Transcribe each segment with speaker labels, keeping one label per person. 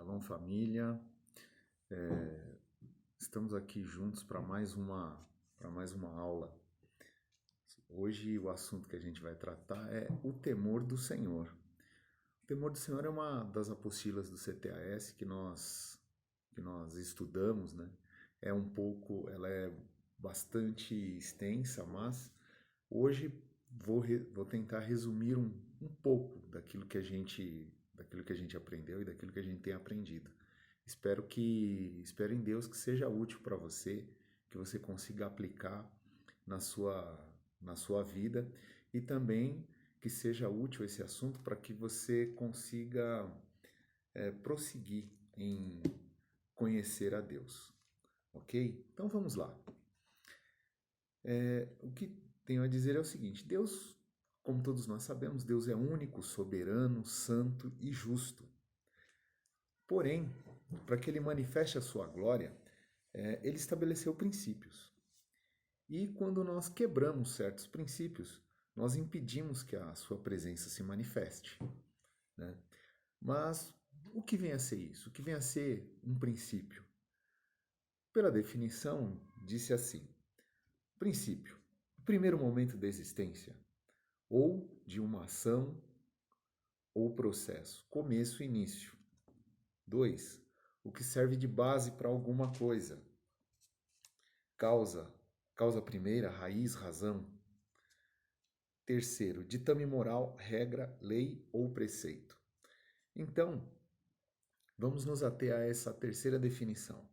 Speaker 1: Shalom família, estamos aqui juntos para mais uma aula. Hoje o assunto que a gente vai tratar é o temor do Senhor. O temor do Senhor é uma das apostilas do CTAS que nós estudamos, né? Ela é bastante extensa, mas hoje vou tentar resumir um pouco daquilo que a gente aprendeu e daquilo que a gente tem aprendido. Espero em Deus que seja útil para você, que você consiga aplicar na sua vida e também que seja útil esse assunto para que você consiga prosseguir em conhecer a Deus. Ok? Então vamos lá. O que tenho a dizer é o seguinte: Deus, como todos nós sabemos, Deus é único, soberano, santo e justo. Porém, para que ele manifeste a sua glória, ele estabeleceu princípios. E quando nós quebramos certos princípios, nós impedimos que a sua presença se manifeste, né? Mas o que vem a ser isso? O que vem a ser um princípio? Pela definição, disse assim: princípio, o primeiro momento da existência, ou de uma ação ou processo, começo e início. 2. O que serve de base para alguma coisa. Causa primeira, raiz, razão. Terceiro, ditame moral, regra, lei ou preceito. Então, vamos nos ater a essa terceira definição.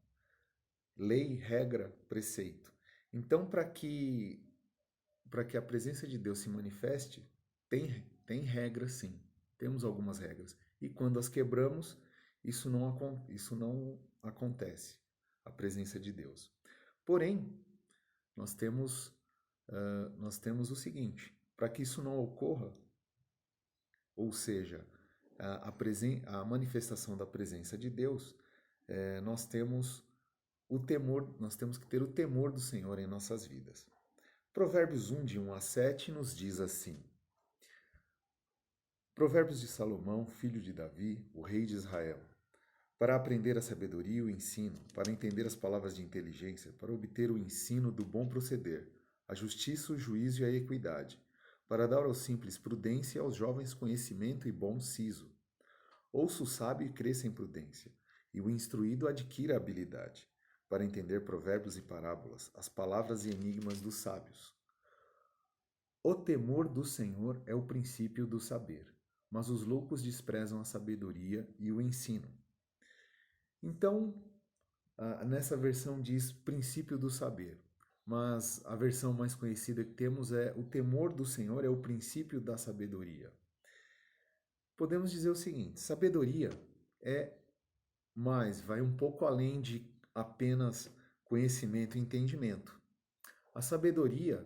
Speaker 1: Lei, regra, preceito. Então, para que a presença de Deus se manifeste, tem regras sim. Temos algumas regras. E quando as quebramos, isso não acontece, a presença de Deus. Porém, nós temos o seguinte: para que isso não ocorra, ou seja, a manifestação da presença de Deus, nós temos que ter o temor do Senhor em nossas vidas. Provérbios 1, de 1 a 7, nos diz assim: Provérbios de Salomão, filho de Davi, o rei de Israel, para aprender a sabedoria e o ensino, para entender as palavras de inteligência, para obter o ensino do bom proceder, a justiça, o juízo e a equidade, para dar aos simples prudência e aos jovens conhecimento e bom siso. Ouça o sábio e cresça em prudência, e o instruído adquira habilidade, para entender provérbios e parábolas, as palavras e enigmas dos sábios. O temor do Senhor é o princípio do saber, mas os loucos desprezam a sabedoria e o ensino. Então, nessa versão diz princípio do saber, mas a versão mais conhecida que temos é o temor do Senhor é o princípio da sabedoria. Podemos dizer o seguinte: sabedoria vai um pouco além de apenas conhecimento e entendimento. A sabedoria,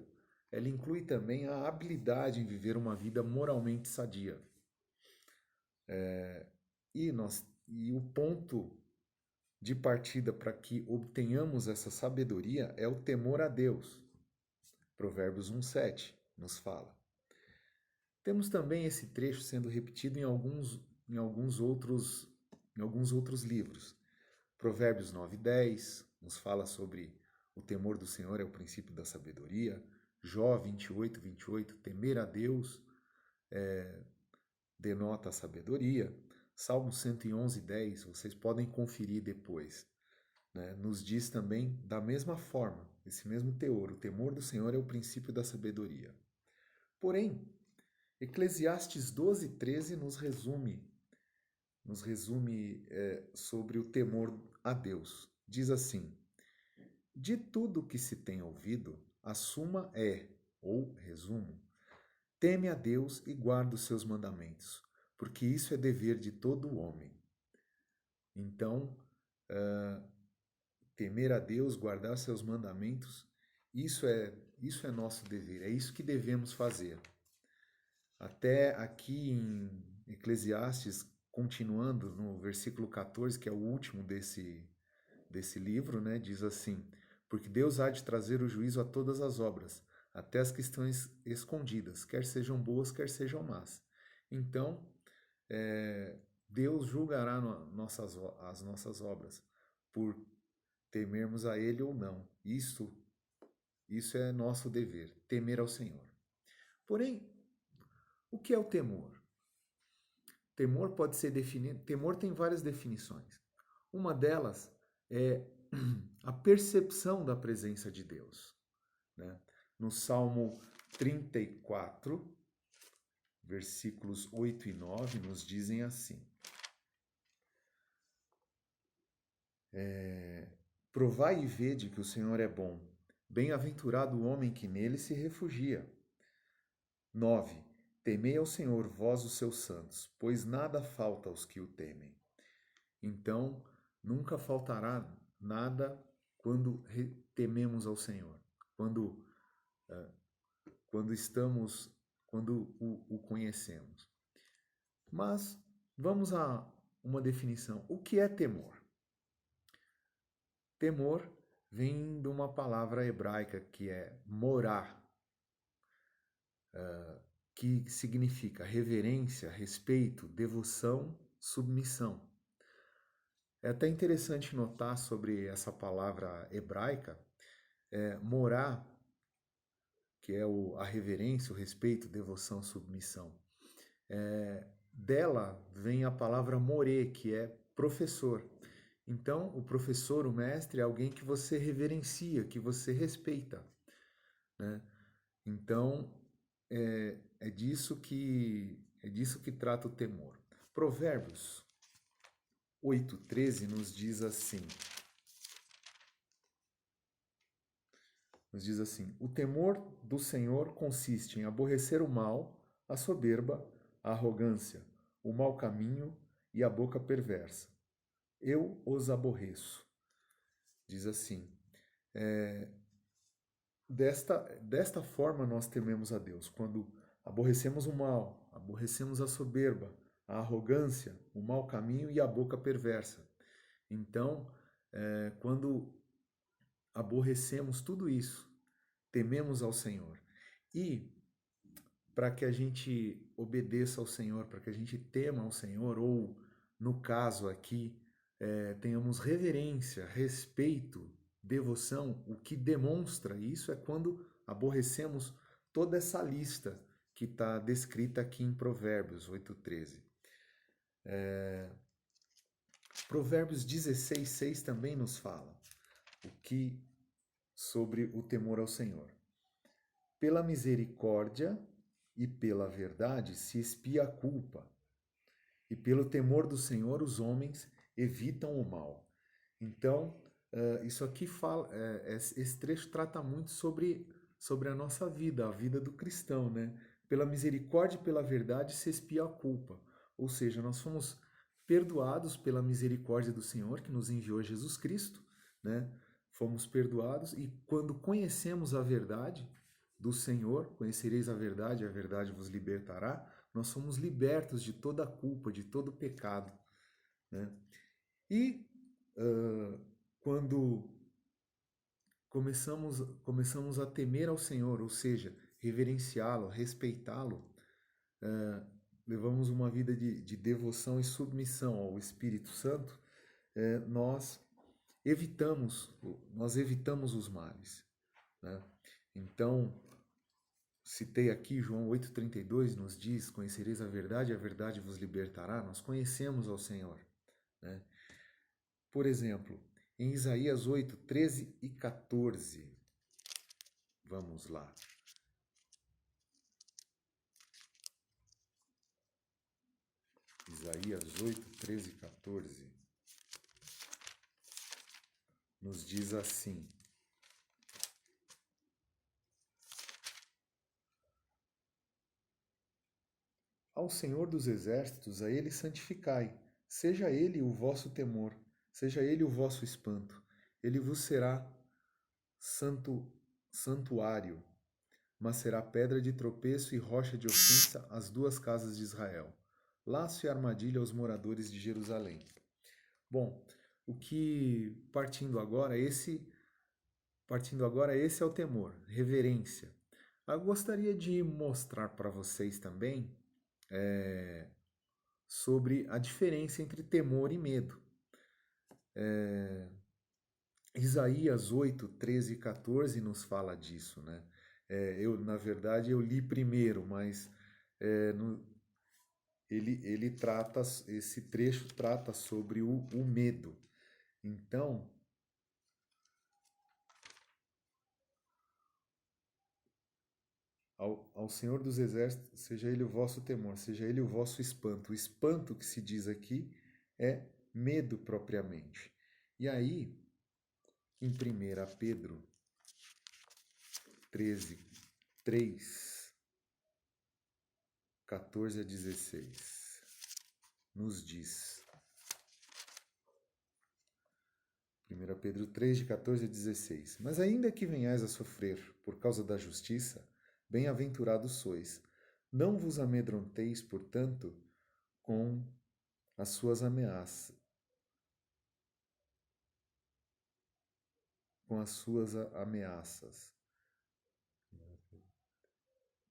Speaker 1: ela inclui também a habilidade em viver uma vida moralmente sadia. E o ponto de partida para que obtenhamos essa sabedoria é o temor a Deus. Provérbios 1:7 nos fala. Temos também esse trecho sendo repetido em alguns outros livros. Provérbios 9:10 nos fala sobre o temor do Senhor é o princípio da sabedoria. Jó 28:28, temer a Deus denota a sabedoria. Salmo 111:10, vocês podem conferir depois, né? Nos diz também da mesma forma, esse mesmo teor, o temor do Senhor é o princípio da sabedoria. Porém, Eclesiastes 12:13 nos resume sobre o temor a Deus. Diz assim: de tudo que se tem ouvido, a suma ou resumo, teme a Deus e guarda os seus mandamentos, porque isso é dever de todo homem. Então, temer a Deus, guardar seus mandamentos, isso é nosso dever, é isso que devemos fazer. Até aqui em Eclesiastes, continuando no versículo 14, que é o último desse livro, né, diz assim: porque Deus há de trazer o juízo a todas as obras, até as que estão escondidas, quer sejam boas, quer sejam más. Então, Deus julgará as nossas obras por temermos a Ele ou não. Isso é nosso dever, temer ao Senhor. Porém, o que é o temor? Temor pode ser definido. Temor tem várias definições. Uma delas é a percepção da presença de Deus, né? No Salmo 34, versículos 8 e 9, nos dizem assim: Provai e vede que o Senhor é bom. Bem-aventurado o homem que nele se refugia. 9. Temei ao Senhor, vós os seus santos, pois nada falta aos que o temem. Então, nunca faltará nada quando tememos ao Senhor, quando o conhecemos. Mas vamos a uma definição. O que é temor? Temor vem de uma palavra hebraica que é morá, que significa reverência, respeito, devoção, submissão. É até interessante notar sobre essa palavra hebraica, morá, que é a reverência, o respeito, devoção, submissão. Dela vem a palavra morê, que é professor. Então, o professor, o mestre, é alguém que você reverencia, que você respeita, né? Então, é disso que trata o temor. Provérbios 8:13 nos diz assim: o temor do Senhor consiste em aborrecer o mal, a soberba, a arrogância, o mau caminho e a boca perversa. Eu os aborreço. Diz assim: desta forma nós tememos a Deus, quando aborrecemos o mal, aborrecemos a soberba, a arrogância, o mau caminho e a boca perversa. Então, quando aborrecemos tudo isso, tememos ao Senhor. E para que a gente obedeça ao Senhor, para que a gente tema ao Senhor, ou no caso aqui, tenhamos reverência, respeito, devoção, o que demonstra isso é quando aborrecemos toda essa lista que está descrita aqui em Provérbios 8:13. Provérbios 16:6 também nos fala sobre o temor ao Senhor. Pela misericórdia e pela verdade se expia a culpa, e pelo temor do Senhor os homens evitam o mal. Então, isso aqui fala, esse trecho trata muito sobre a nossa vida, a vida do cristão, né? Pela misericórdia e pela verdade se expia a culpa. Ou seja, nós fomos perdoados pela misericórdia do Senhor, que nos enviou Jesus Cristo, né? Fomos perdoados, e quando conhecemos a verdade do Senhor, conhecereis a verdade vos libertará, nós somos libertos de toda a culpa, de todo o pecado, né? E quando começamos a temer ao Senhor, ou seja, reverenciá-lo, respeitá-lo, levamos uma vida de devoção e submissão ao Espírito Santo, nós evitamos os males, né? Então, citei aqui João 8:32, nos diz: conhecereis a verdade vos libertará. Nós conhecemos ao Senhor, né? Por exemplo, em Isaías 8:13 e 14, vamos lá. Isaías 8:13 e 14 nos diz assim: ao Senhor dos exércitos, a ele santificai, seja ele o vosso temor, seja ele o vosso espanto, ele vos será santuário, mas será pedra de tropeço e rocha de ofensa às duas casas de Israel, laço e armadilha aos moradores de Jerusalém. Bom, partindo agora, esse é o temor, reverência. Eu gostaria de mostrar para vocês também sobre a diferença entre temor e medo. Isaías 8, 13 e 14 nos fala disso, né? Na verdade, eu li primeiro, mas ele trata, esse trecho trata sobre o medo. Então, ao Senhor dos Exércitos, seja ele o vosso temor, seja ele o vosso espanto. O espanto que se diz aqui é medo propriamente. E aí, em 1 Pedro 13, 3, 14 a 16, nos diz. 1 Pedro 3, de 14 a 16. Mas ainda que venhais a sofrer por causa da justiça, bem-aventurados sois. Não vos amedronteis, portanto, com as suas ameaças. Com as suas ameaças.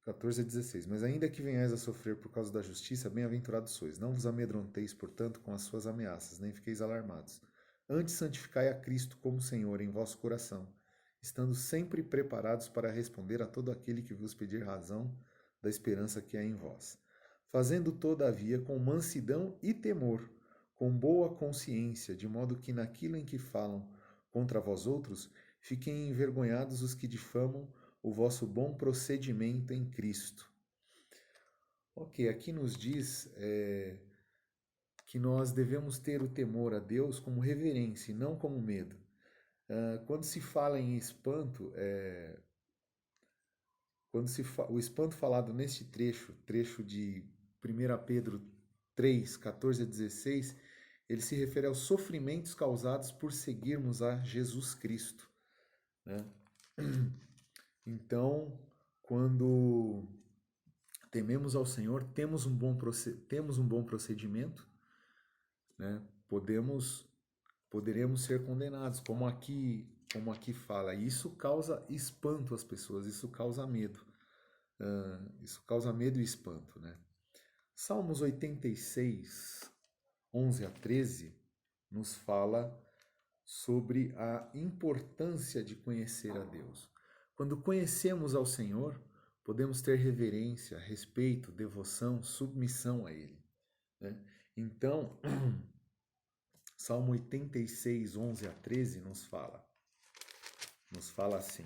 Speaker 1: 14 a 16. Mas ainda que venhais a sofrer por causa da justiça, bem-aventurados sois. Não vos amedronteis, portanto, com as suas ameaças, nem fiqueis alarmados. Antes santificai a Cristo como Senhor em vosso coração, estando sempre preparados para responder a todo aquele que vos pedir razão da esperança que há em vós. Fazendo, todavia, com mansidão e temor, com boa consciência, de modo que naquilo em que falam contra vós outros, fiquem envergonhados os que difamam o vosso bom procedimento em Cristo. Ok, aqui nos diz que nós devemos ter o temor a Deus como reverência e não como medo. Quando se fala em espanto, o espanto falado neste trecho de 1 Pedro 3, 14 a 16, ele se refere aos sofrimentos causados por seguirmos a Jesus Cristo, né? Então, quando tememos ao Senhor, temos um bom procedimento, né? Poderemos ser condenados, como aqui fala. E isso causa espanto às pessoas, isso causa medo. Isso causa medo e espanto, né? Salmos 86, 11 a 13, nos fala sobre a importância de conhecer a Deus. Quando conhecemos ao Senhor, podemos ter reverência, respeito, devoção, submissão a Ele, né? Então, Salmo 86, 11 a 13 nos fala assim: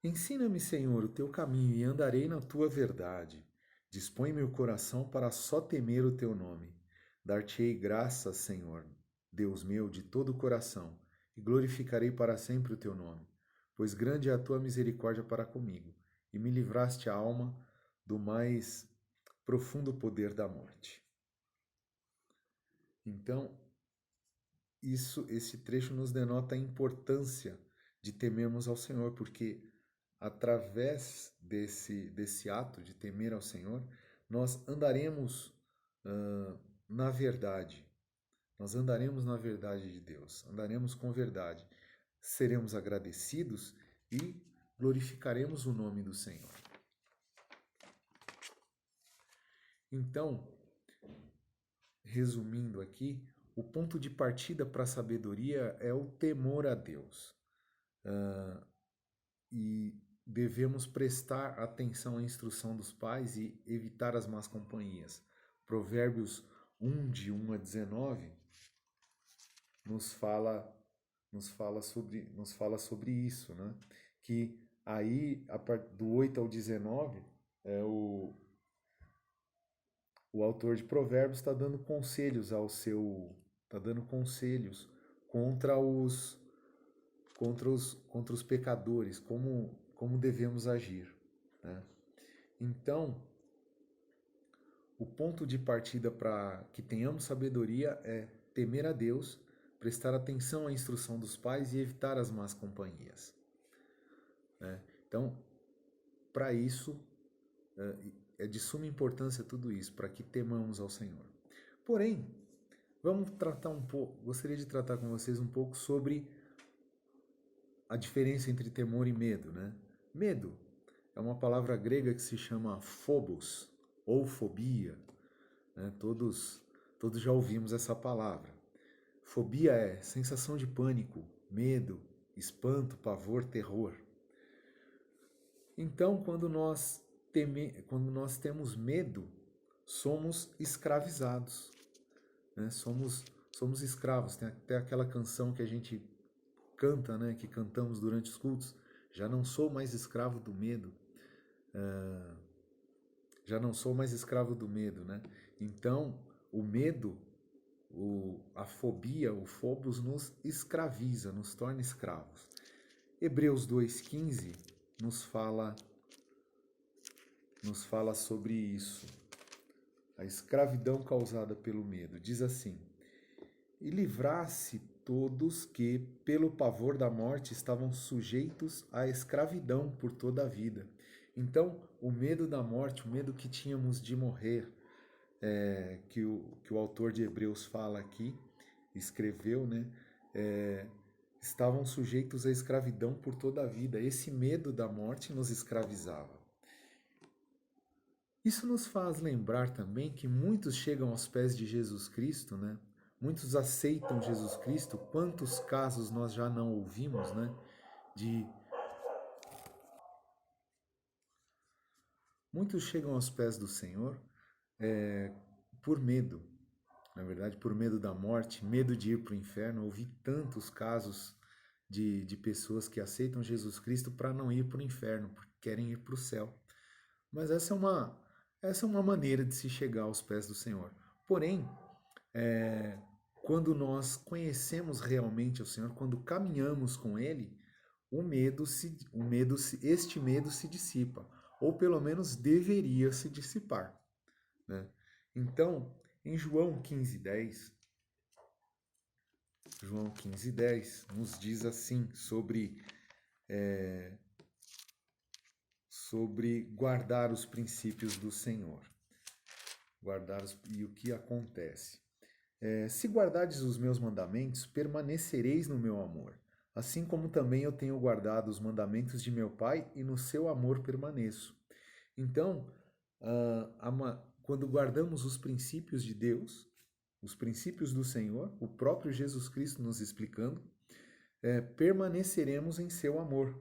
Speaker 1: Ensina-me, Senhor, o teu caminho e andarei na tua verdade. Dispõe-me o coração para só temer o teu nome. Dar-te-ei graças, Senhor, Deus meu, de todo o coração, e glorificarei para sempre o teu nome, pois grande é a tua misericórdia para comigo, e me livraste a alma do mais profundo poder da morte. Então, esse trecho nos denota a importância de temermos ao Senhor, porque através desse ato de temer ao Senhor, nós andaremos na verdade. Nós andaremos na verdade de Deus, andaremos com verdade. Seremos agradecidos e glorificaremos o nome do Senhor. Então, resumindo aqui, o ponto de partida para a sabedoria é o temor a Deus. E devemos prestar atenção à instrução dos pais e evitar as más companhias. Provérbios 1, de 1 a 19, nos fala sobre isso, né? Que aí, do 8 ao 19, o autor de Provérbios está dando conselhos contra os pecadores, como devemos agir, né? Então, o ponto de partida para que tenhamos sabedoria é temer a Deus, prestar atenção à instrução dos pais e evitar as más companhias, né? Então, para isso, é de suma importância tudo isso, para que temamos ao Senhor. Porém, gostaria de tratar com vocês um pouco sobre a diferença entre temor e medo, né? Medo é uma palavra grega que se chama phobos ou fobia, né? Todos já ouvimos essa palavra. Fobia é sensação de pânico, medo, espanto, pavor, terror. Então, quando nós temos medo, somos escravizados, né? Somos escravos. Tem até aquela canção que a gente canta, né? Que cantamos durante os cultos. Já não sou mais escravo do medo. Já não sou mais escravo do medo, né? Então, o medo, a fobia, o phobos nos escraviza, nos torna escravos. Hebreus 2,15 nos fala sobre isso. A escravidão causada pelo medo. Diz assim: e livrasse todos que, pelo pavor da morte, estavam sujeitos à escravidão por toda a vida. Então, o medo da morte, o medo que tínhamos de morrer, que o autor de Hebreus fala aqui, escreveu, né? Estavam sujeitos à escravidão por toda a vida. Esse medo da morte nos escravizava. Isso nos faz lembrar também que muitos chegam aos pés de Jesus Cristo, né? Muitos aceitam Jesus Cristo. Quantos casos nós já não ouvimos, né? Muitos chegam aos pés do Senhor por medo. Na verdade, por medo da morte, medo de ir para o inferno. Ouvi tantos casos de pessoas que aceitam Jesus Cristo para não ir para o inferno, porque querem ir para o céu. Mas essa é uma maneira de se chegar aos pés do Senhor. Porém, quando nós conhecemos realmente o Senhor, quando caminhamos com Ele, este medo se dissipa, ou pelo menos deveria se dissipar, né? Então, em João 15,10, nos diz assim sobre guardar os princípios do Senhor. E o que acontece. Se guardardes os meus mandamentos, permanecereis no meu amor, assim como também eu tenho guardado os mandamentos de meu Pai e no seu amor permaneço. Então, quando guardamos os princípios de Deus, os princípios do Senhor, o próprio Jesus Cristo nos explicando, permaneceremos em seu amor,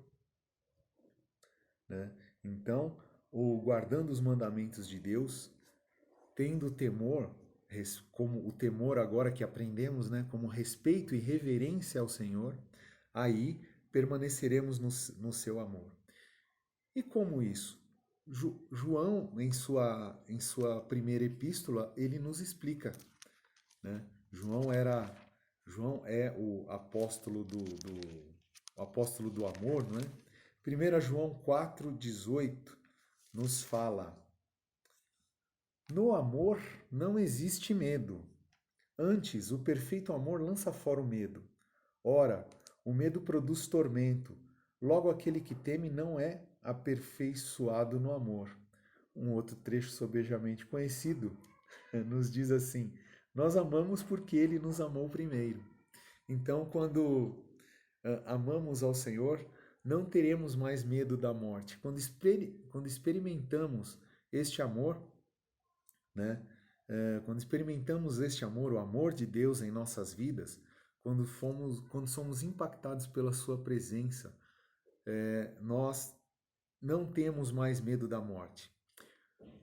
Speaker 1: né? Então, guardando os mandamentos de Deus, tendo temor, como o temor agora que aprendemos, né, como respeito e reverência ao Senhor, aí permaneceremos no seu amor. E como isso? João, em sua primeira epístola, ele nos explica, né? João é o apóstolo do amor, não é? 1 João 4,18 nos fala: no amor não existe medo. Antes, o perfeito amor lança fora o medo. Ora, o medo produz tormento. Logo, aquele que teme não é aperfeiçoado no amor. Um outro trecho sobejamente conhecido nos diz assim: nós amamos porque ele nos amou primeiro. Então, quando amamos ao Senhor, não teremos mais medo da morte. Quando experimentamos este amor, né? Quando experimentamos este amor, o amor de Deus em nossas vidas, quando somos impactados pela sua presença, nós não temos mais medo da morte.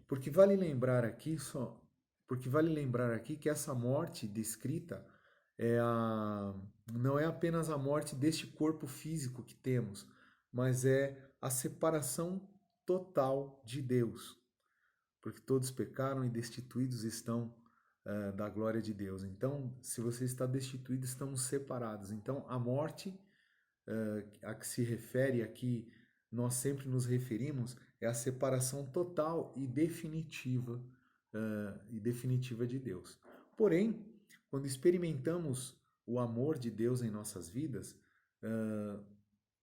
Speaker 1: Porque vale lembrar aqui que essa morte descrita não é apenas a morte deste corpo físico que temos, mas é a separação total de Deus. Porque todos pecaram e destituídos estão da glória de Deus. Então, se você está destituído, estamos separados. Então, a morte a que se refere aqui, nós sempre nos referimos, é a separação total e definitiva de Deus. Porém, quando experimentamos o amor de Deus em nossas vidas,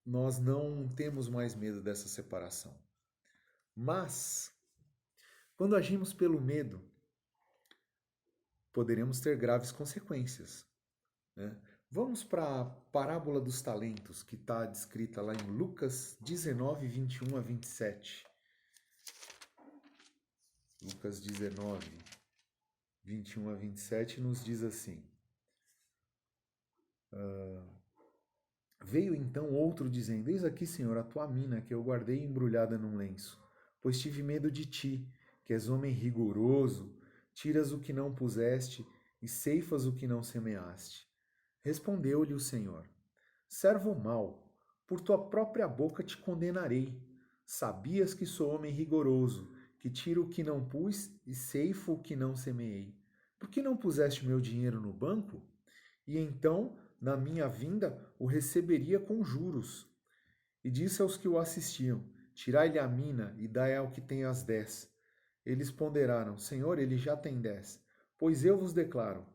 Speaker 1: nós não temos mais medo dessa separação. Mas, quando agimos pelo medo, poderemos ter graves consequências, né? Vamos para a parábola dos talentos, que está descrita lá em Lucas 19, 21 a 27. Lucas 19, 21 a 27 nos diz assim: Veio então outro dizendo: Eis aqui, Senhor, a tua mina, que eu guardei embrulhada num lenço, pois tive medo de ti, que és homem rigoroso, tiras o que não puseste e ceifas o que não semeaste. Respondeu-lhe o Senhor: Servo mau, por tua própria boca te condenarei. Sabias que sou homem rigoroso, que tiro o que não pus e ceifo o que não semeei. Por que não puseste meu dinheiro no banco? E então, na minha vinda, o receberia com juros. E disse aos que o assistiam: Tirai-lhe a mina e dai ao que tem as 10. Eles ponderaram: Senhor, ele já tem 10. Pois eu vos declaro: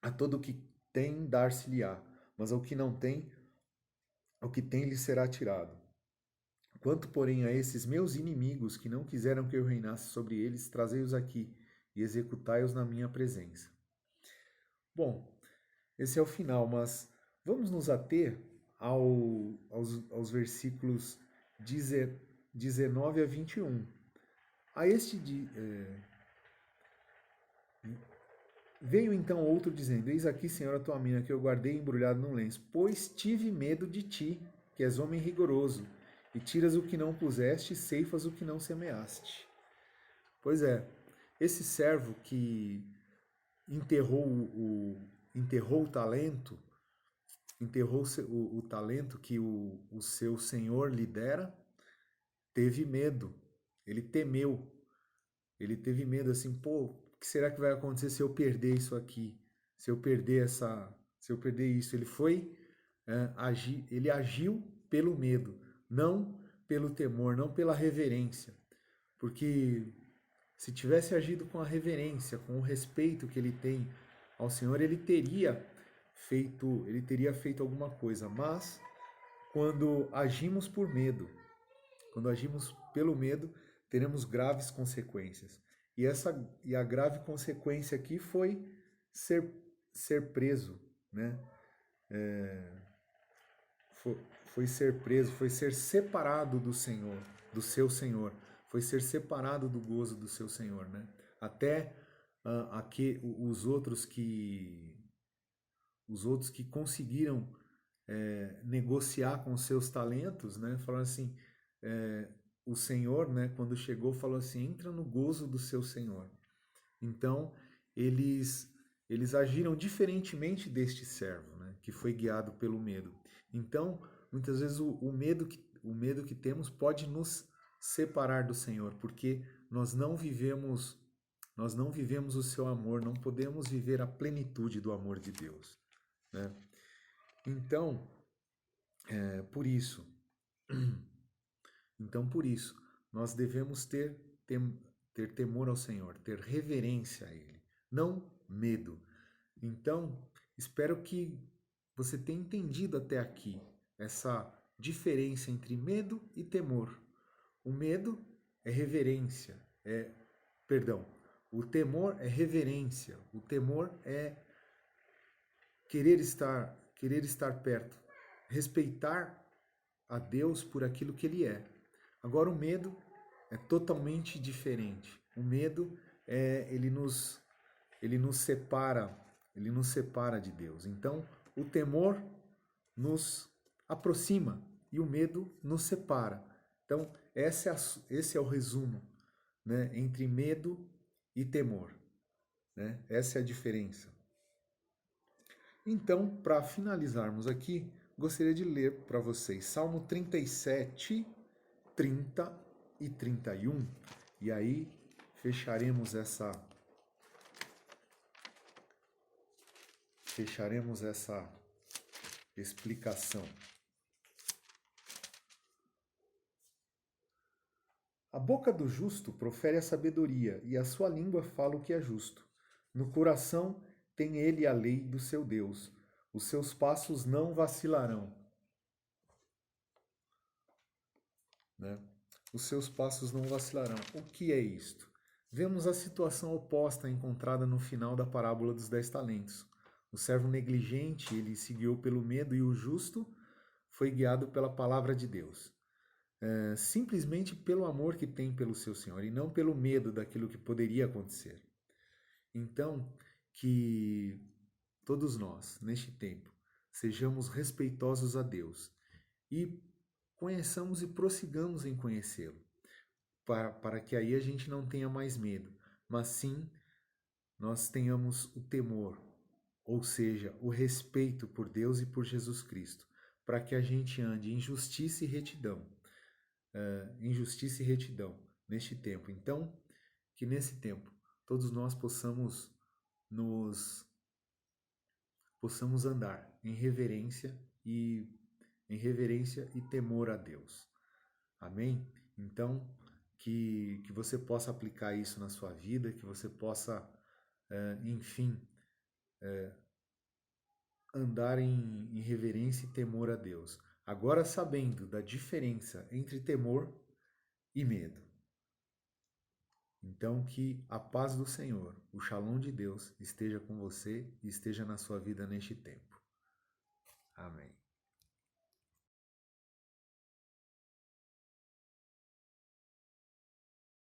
Speaker 1: a todo o que tem, dar-se-lhe-á, mas ao que não tem, o que tem lhe será tirado. Quanto, porém, a esses meus inimigos que não quiseram que eu reinasse sobre eles, trazei-os aqui e executai-os na minha presença. Bom, esse é o final, mas vamos nos ater aos versículos 19 a 21. A este Veio então outro dizendo: Eis aqui, Senhor, a tua mina, que eu guardei embrulhado num lenço, pois tive medo de ti, que és homem rigoroso, e tiras o que não puseste, e ceifas o que não semeaste. Pois é, esse servo que enterrou o talento, enterrou o talento que o seu senhor lhe dera, teve medo, ele temeu, ele teve medo assim, pô, o que será que vai acontecer se eu perder isso aqui? Se eu perder isso? Ele foi ele agiu pelo medo, não pelo temor, não pela reverência. Porque se tivesse agido com a reverência, com o respeito que ele tem ao Senhor, ele teria feito alguma coisa. Mas quando agimos por medo, quando agimos pelo medo, teremos graves consequências. E a grave consequência aqui foi ser preso, né? Foi ser preso, foi ser separado do Senhor, do seu Senhor, foi ser separado do gozo do seu Senhor, né? Até aqui os outros que conseguiram negociar com os seus talentos, né? Falaram assim, o Senhor, né? Quando chegou, falou assim: entra no gozo do seu Senhor. Então eles agiram diferentemente deste servo, né? Que foi guiado pelo medo. Então muitas vezes o medo que temos pode nos separar do Senhor, porque nós não vivemos o seu amor, não podemos viver a plenitude do amor de Deus, né? Então, por isso, nós devemos ter temor ao Senhor, ter reverência a Ele, não medo. Então, espero que você tenha entendido até aqui essa diferença entre medo e temor. O medo é reverência, o temor é reverência, o temor é querer estar perto, respeitar a Deus por aquilo que Ele é. Agora o medo é totalmente diferente. O medo ele nos separa, de Deus. Então, o temor nos aproxima e o medo nos separa. Então, esse é o resumo, né, entre medo e temor, né? Essa é a diferença. Então, para finalizarmos aqui, gostaria de ler para vocês Salmo 37, 30 e 31. E aí fecharemos essa explicação. A boca do justo profere a sabedoria, e a sua língua fala o que é justo. No coração tem ele a lei do seu Deus. Os seus passos não vacilarão. Né? Os seus passos não vacilarão. O que é isto? Vemos a situação oposta encontrada no final da parábola dos 10 talentos. O servo negligente, ele se guiou pelo medo, e o justo foi guiado pela palavra de Deus. Simplesmente pelo amor que tem pelo seu Senhor, e não pelo medo daquilo que poderia acontecer. Então, que todos nós, neste tempo, sejamos respeitosos a Deus e conheçamos e prossigamos em conhecê-lo, para que aí a gente não tenha mais medo, mas sim nós tenhamos o temor, ou seja, o respeito por Deus e por Jesus Cristo, para que a gente ande em justiça e retidão, neste tempo. Então, que nesse tempo todos nós possamos andar em reverência e temor a Deus. Amém? Então, que você possa aplicar isso na sua vida, que você possa, enfim, andar em reverência e temor a Deus. Agora, sabendo da diferença entre temor e medo. Então, que a paz do Senhor, o Shalom de Deus, esteja com você e esteja na sua vida neste tempo. Amém.